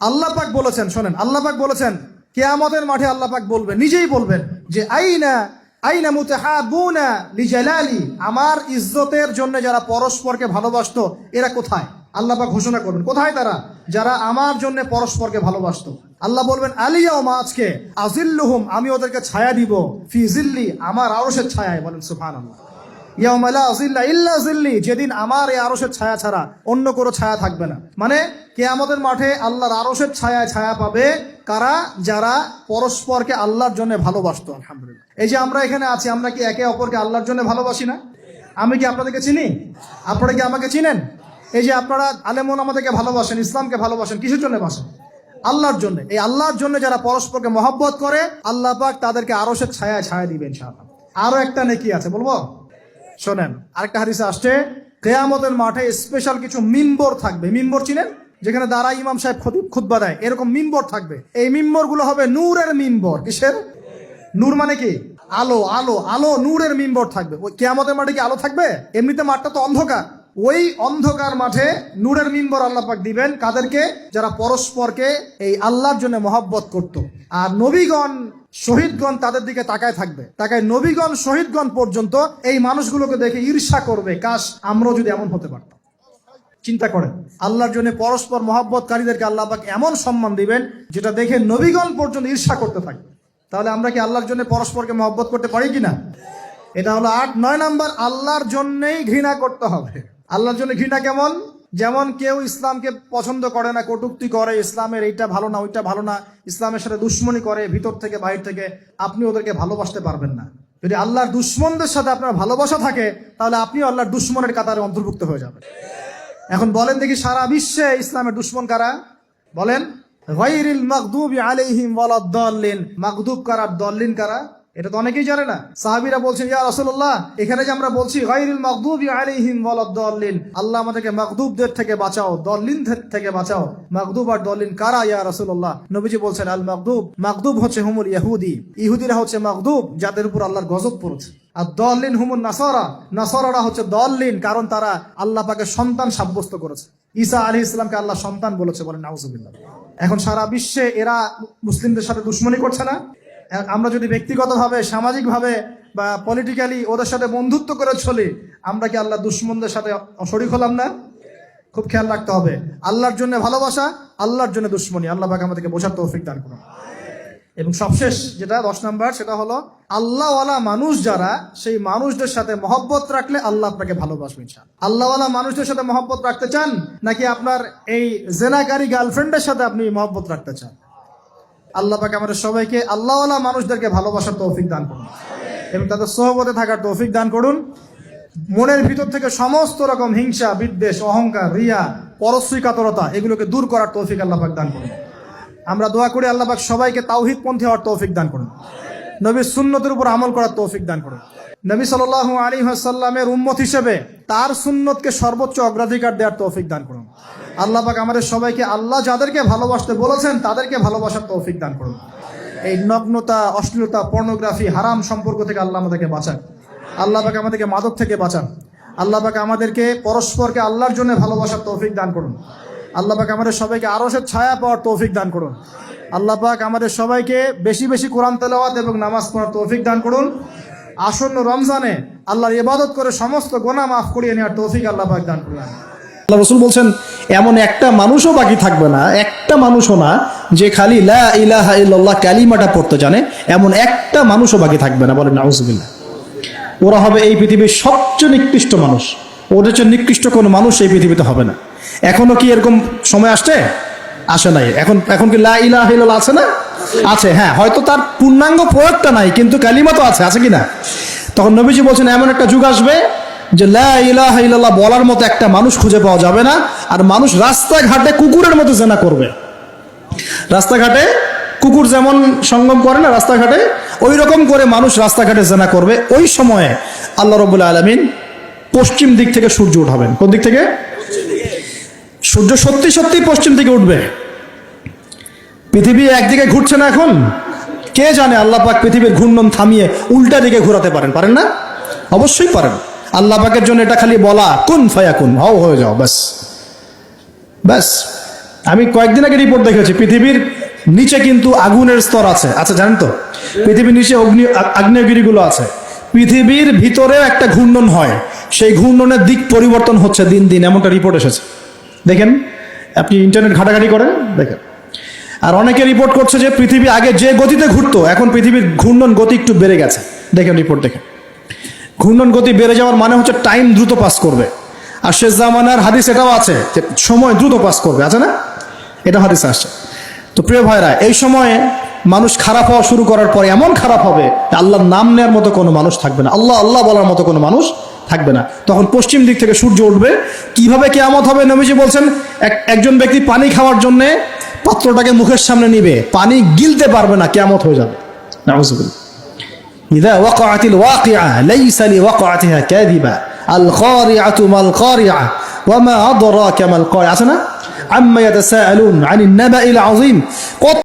আল্লাহ পাক বলেছেন, শোনেন, আল্লাহ পাক বলেছেন কিয়ামতের মাঠে আল্লাহ পাক বলবেন, নিজেই বলবেন যে আইনা আইনা মুতাহাবুনা লিজালালি, আমার ইজ্জতের জন্য যারা পরস্পরকে ভালোবাসতো এরা কোথায়? আল্লাহ পাক ঘোষণা করবেন কোথায় তারা, যারা আমার জন্য পরস্পরকে ভালোবাসতো। আল্লাহ বলবেন আলিয়াউমা, আজকে, আজিল্লুহুম, আমি ওদেরকে ছায়া দিব, ফি জিল্লি, আমার আরশের ছায়ায়। বলেন সুবহানাল্লাহ। ইয়াউমা লা জিল্লা ইল্লা জিল্লি, যেদিন আমার এই আরশের ছায়া ছাড়া অন্য কোনো ছায়া থাকবে না। মানে কিয়ামতের মাঠে আল্লাহর আরশের ছায়ায় ছায়া পাবে কারা? যারা পরস্পরকে আল্লাহর জন্য ভালোবাসতো। আলহামদুলিল্লাহ, এই যে আমরা এখানে আছি, আমরা কি একে অপরকে আল্লাহর জন্য ভালোবাসি না? আমি কি আপনাদেরকে চিনি? আপনারা কি আমাকে চিনেন? এই যে আপনারা আলেমুল আমাদেরকে ভালোবাসেন, ইসলামকে ভালোবাসেন, কিসের জন্য বাসেন? আল্লাহর জন্য। এই আল্লাহর জন্য যারা পরস্পরকে মহব্বত করে, আল্লাহ পাক তাদেরকে আরশের ছায়ায় ছায়া দিবেন ইনশাআল্লাহ। আরো একটা নেকি আছে, বলবো? শোনেন, আরেকটা হাদিসে আসছে কিয়ামতের মাঠে স্পেশাল কিছু মিম্বর থাকবে। মিম্বর চিনেন? যেখানে দাঁড়ায় ইমাম সাহেব খুতবা দেয়, এরকম মিম্বর থাকবে। এই মিম্বর গুলো হবে নূরের মিম্বর। কিসের? নূর মানে কি? আলো। আলো, আলো, নূরের মিম্বর থাকবে। ওই কিয়ামতের মাঠে কি আলো থাকবে? এমনিতে মাঠটা তো অন্ধকার। ওই অন্ধকার মাঠে নূরের মিম্বর আল্লাহ পাক দিবেন কাদেরকে? যারা পরস্পরকে এই আল্লাহর জন্য মহব্বত করত। আর নবীগণ, শহীদগণ তাদের দিকে তাকায় থাকবে। তাকায় নবীগণ, শহীদগণ পর্যন্ত এই মানুষগুলোকে দেখে ঈর্ষা করবে, কাশ আমরাও যদি এমন হতে পারতাম। চিন্তা করেন, আল্লাহর জন্য পরস্পর মহব্বতকারীদেরকে আল্লাহ পাক এমন সম্মান দিবেন যেটা দেখে নবীগণ পর্যন্ত ঈর্ষা করতে থাকবে। তাহলে আমরা কি আল্লাহর জন্য পরস্পরকে মহব্বত করতে পারি কিনা? এটা হলো 8-9 নাম্বার। আল্লাহর জন্যই ঘৃণা করতে হবে। আল্লাহর জন্য ঘৃণা কেমন? যেমন কেউ ইসলামকে পছন্দ করে না, কটূক্তি করে, ইসলামের এইটা ভালো না, ওইটা ভালো না, ইসলামের সাথে দুশ্মনী করে ভিতর থেকে বাইরে থেকে, আপনি ওদেরকে ভালোবাসতে পারবেন না। যদি আল্লাহর দুশ্মনদের সাথে আপনার ভালোবাসা থাকে, তাহলে আপনিও আল্লাহর দুশ্মনের কাতারে অন্তর্ভুক্ত হয়ে যাবেন। এখন বলেন দেখি, সারা বিশ্বে ইসলামের দুশ্মন কারা? বলেন। গায়রিল মাগদুবি আলাইহিম ওয়ালাদ-দাল্লিন, মাগদুব কারা, দল্লিন কারা? এটা তো অনেকেই জানে না। সাহাবীরা বলছেন, ইয়া রাসূলুল্লাহ, এখানে যে আমরা বলছি গায়রিল মাগদুবি আলাইহিম ওয়ালাদ-দাল্লিন, আল্লাহ আমাদেরকে মাগদুবদের থেকে বাঁচাও, দল্লিনদের থেকে বাঁচাও। মাগদুব আর দল্লিন কারা ইয়া রাসূলুল্লাহ? নবীজি বলছেন, আল মাগদুব, মাগদুব হচ্ছে হুমুল ইহুদি, ইহুদিরা হচ্ছে মাগদুব, যাদের উপর আল্লাহর গজব পড়েছে। আর দল্লিন হুমুন নাসারা, নাসারারা হচ্ছে দল্লিন, কারণ তারা আল্লাহ পাকের সন্তান সাব্যস্ত করেছে। ঈসা আলাইহিস সালামকে আল্লাহ সন্তান বলেছে। বলেন নাউজুবিল্লাহ। এখন সারা বিশ্বে এরা মুসলিমদের সাথে দুশ্মনী করছে না? আমরা যদি ব্যক্তিগতভাবে, সামাজিকভাবে বা পলিটিক্যালি ওদের সাথে বন্ধুত্ব করে চলি, আমরা কি আল্লাহ দুশ্মনদের সাথে শরীক হলাম না? খুব খেয়াল রাখতে হবে। আল্লাহর জন্য ভালোবাসা, আল্লাহর জন্য দুশ্মনী। আল্লাহ পাক আমাদেরকে বোঝার তৌফিক দান করুন। এবং সবশেষ যেটা 10 নাম্বার, সেটা হলো আল্লাহওয়ালা মানুষ যারা, সেই মানুষদের সাথে মহব্বত রাখলে আল্লাহ আপনাকে ভালোবাসবেন। আল্লাহওয়ালা মানুষদের সাথে মহব্বত রাখতে চান, নাকি আপনার এই জেনাকারী গার্লফ্রেন্ডের সাথে আপনি মহব্বত রাখতে চান? আল্লাহ পাক আমাদের সবাইকে আল্লাহওয়ালা মানুষদেরকে ভালোবাসার তৌফিক দান করুন এবং তাদের সোহবতে থাকার তৌফিক দান করুন। মনের ভিতর থেকে সমস্ত রকম হিংসা, বিদ্বেষ, অহংকার, রিয়া, পরশ্রী কাতরতা, এগুলোকে দূর করার তৌফিক আল্লাহ পাক দান করুন। আমরা দোয়া করি আল্লাহ পাক সবাইকে তাওহীদপন্থী হওয়ার তৌফিক দান করুন, নবীর সুন্নতের উপর আমল করার তৌফিক দান করুন। নবী সাল্লাল্লাহু আলাইহি ওয়াসাল্লামের উম্মত হিসেবে তার সুন্নতকে সর্বোচ্চ অগ্রাধিকার দেওয়ার তৌফিক দান করুন। আল্লাহ পাক আমাদের সবাইকে আল্লাহ যাদেরকে ভালোবাসতে বলেছেন তাদেরকে ভালোবাসার তৌফিক দান করুন। এই নগ্নতা, অশ্লীলতা, পর্নোগ্রাফি, হারাম সম্পর্ক থেকে আল্লাহ আমাদেরকে বাঁচান। আল্লাহ পাক আমাদেরকে মাদক থেকে বাঁচান। আল্লাহ পাক আমাদেরকে পরস্পরকে আল্লাহর জন্য ভালোবাসার তৌফিক দান করুন। আল্লাহ পাক আমাদের সবাইকে আরশের ছায়া পাওয়ার তৌফিক দান করুন। আল্লাহ পাক আমাদের সবাইকে বেশি বেশি কোরআন তেলাওয়াত এবং নামাজ পড়ার তৌফিক দান করুন। আসন্ন রমজানে আল্লাহর ইবাদত করে সমস্ত গুনাহ মাফ করিয়ে নেওয়ার তৌফিক আল্লাহ পাক দান করুন। আল্লাহ রাসূল বলছেন, এমন একটা মানুষও বাকি থাকবে না, একটা মানুষও না যে খালি লা ইলাহা ইল্লাল্লাহ কালিমাটা পড়তে জানে, এমন একটা মানুষও বাকি থাকবে না। বলেন নাউজুবিল্লাহ। ওরা হবে এই পৃথিবীর সবচেয়ে নিকৃষ্ট মানুষ। ওদের চেয়ে নিকৃষ্ট কোনো মানুষ এই পৃথিবীতে হবে না। এখনো কি এরকম সময় আসছে? আসে নাই। এখন কি লা ইলাহা ইল্লাল্লাহ আছে না? আছে। হ্যাঁ, হয়তো তার পূর্ণাঙ্গ প্রয়োগটা নাই, কিন্তু কালিমা তো আছে কি না? তখন নবীজি বলছেন, এমন একটা যুগ আসবে যে লা ইলাহা ইল্লাল্লাহ বলার মতো একটা মানুষ খুঁজে পাওয়া যাবে না। আর মানুষ রাস্তাঘাটে কুকুরের মতো জেনা করবে। রাস্তাঘাটে কুকুর যেমন সঙ্গম করে না রাস্তাঘাটে, ওই রকম করে মানুষ রাস্তাঘাটে জেনা করবে। ওই সময়ে আল্লাহ রাব্বুল আলামিন পশ্চিম দিক থেকে সূর্য উঠাবেন। কোন দিক থেকে? সূর্য সত্যি সত্যি পশ্চিম দিকে উঠবে। পৃথিবী একদিকে ঘুরছে না এখন? কে জানে আল্লাহ পাক পৃথিবীর ঘূর্ণন থামিয়ে উল্টা দিকে ঘোরাতে পারেন না? অবশ্যই পারেন। আল্লাহ পাকের জন্য এটা খালি বলা, কুন ফায়াকুন, হও হয়ে যাও, ব্যাস ব্যাস। আমি কয়েকদিন আগে রিপোর্ট দেখেছি, পৃথিবীর নিচে কিন্তু আগুনের স্তর আছে। আচ্ছা, জানেন তো পৃথিবীর নিচে আগ্নেয়গিরিগুলো আছে। পৃথিবীর ভিতরেও একটা ঘূর্ণন হয়, সেই ঘূর্ণনের দিক পরিবর্তন হচ্ছে দিন দিন, এমনটা রিপোর্ট এসেছে। দেখেন, আপনি ইন্টারনেট ঘাটাঘাটি করেন, দেখেন। আর অনেকে রিপোর্ট করছে যে পৃথিবী আগে যে গতিতে ঘুরতো, এখন পৃথিবীর ঘূর্ণন গতি একটু বেড়ে গেছে। দেখেন রিপোর্ট, দেখেন। ঘূর্ণন গতি বেড়ে যাওয়ার মানে হচ্ছে টাইম দ্রুত পাস করবে। আর শেষ জামানার হাদিস এটাও আছে যে সময় দ্রুত পাস করবে, আছে না? এটা হাদিস আসছে। তো প্রিয় ভাইরা, এই সময়ে মানুষ খারাপ হওয়া শুরু করার পরে এমন খারাপ হবে, আল্লাহর নাম নেওয়ার মতো কোনো মানুষ থাকবে না, আল্লাহ আল্লাহ বলার মতো কোনো মানুষ থাকবে না। তখন পশ্চিম দিক থেকে সূর্য উঠবে। কিভাবে কিয়ামত হবে? নবীজি বলছেন, একজন ব্যক্তি পানি খাওয়ার জন্য পাত্রটাকে মুখের সামনে নিবে, পানি গিলতে পারবে না, কিয়ামত হয়ে যাবে। নাউযুবিল্লাহ। ইযা ওয়াকাআতিল ওয়াকিআ লাইসা লিওয়াকাআতিহা কাযিবা আল কারিআতু মাল কারিআ ওয়া মা আদরাকা মাল কারিআ। আছে না? আম্মা ইয়াতাসাআলুন আনিন নাবাইল আযীম।